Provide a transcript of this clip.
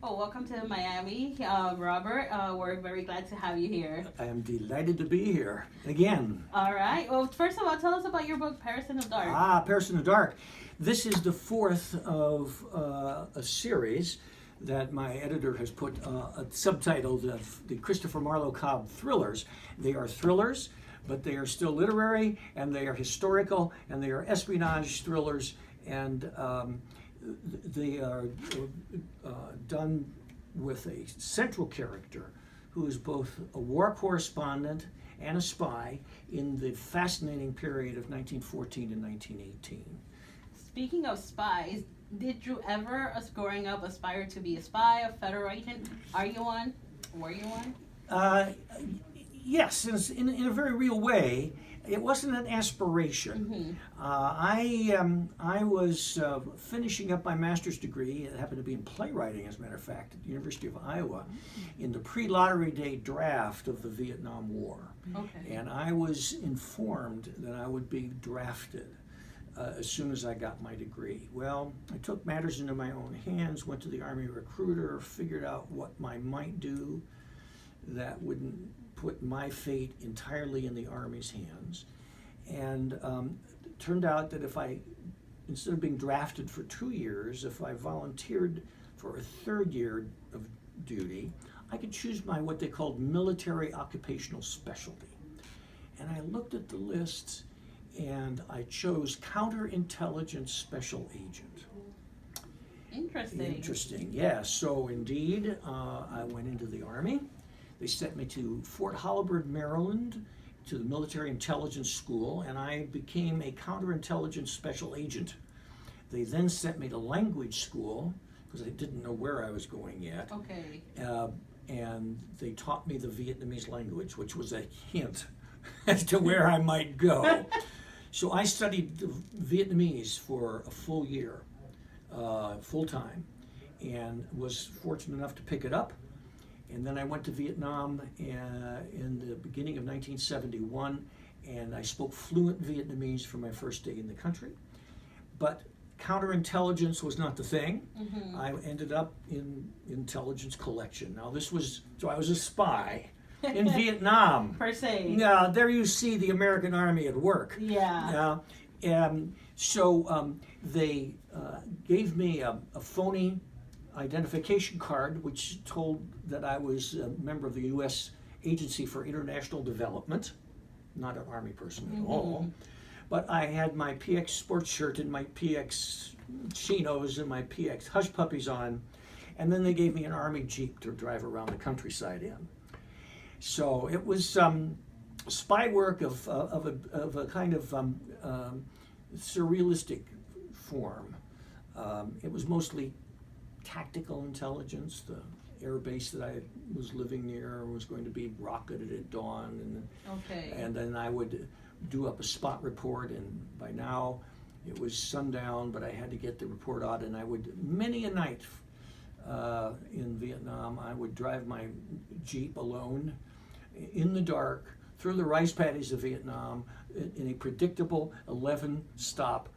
Oh, welcome to Miami, Robert. We're very glad to have you here. I am delighted to be here again. All right. Well, first of all, tell us about your book, Paris in the Dark. Paris in the Dark. This is the fourth of a series that my editor has put subtitled the Christopher Marlowe Cobb thrillers. They are thrillers, but they are still literary, and they are historical, and they are espionage thrillers, and they are done with a central character who is both a war correspondent and a spy in the fascinating period of 1914 to 1918. Speaking of spies, did you ever, growing up, aspire to be a spy, a federal agent? Are you one? Were you one? Yes, in a very real way. It wasn't an aspiration. I was finishing up my master's degree. It happened to be in playwriting, as a matter of fact, at the University of Iowa, in the pre-lottery day draft of the Vietnam War. Okay. And I was informed that I would be drafted as soon as I got my degree. Well, I took matters into my own hands, went to the Army recruiter, figured out what I might do that wouldn't put my fate entirely in the Army's hands. And it turned out that instead of being drafted for 2 years, if I volunteered for a third year of duty, I could choose my what they called military occupational specialty. And I looked at the lists and I chose counterintelligence special agent. Interesting, yes. So indeed, I went into the Army. They sent me to Fort Holabird, Maryland, to the Military Intelligence School, and I became a counterintelligence special agent. They then sent me to language school, because I didn't know where I was going yet. Okay. And they taught me the Vietnamese language, which was a hint as to where I might go. So I studied the Vietnamese for a full year, full time, and was fortunate enough to pick it up. And then I went to Vietnam in the beginning of 1971, and I spoke fluent Vietnamese for my first day in the country. But counterintelligence was not the thing. I ended up in intelligence collection. Now so I was a spy in Vietnam. Per se. Now, there you see the American Army at work. Yeah. So they gave me a phony identification card which told that I was a member of the U.S. Agency for International Development, not an Army person at all. But I had my PX sports shirt and my PX chinos and my PX hush puppies on, and then they gave me an Army Jeep to drive around the countryside in. So it was spy work of a kind of surrealistic form. It was mostly tactical intelligence. The air base that I was living near was going to be rocketed at dawn, and then I would do up a spot report, and by now it was sundown, but I had to get the report out, and I would, many a night in Vietnam, I would drive my Jeep alone in the dark through the rice paddies of Vietnam in a predictable 11-stop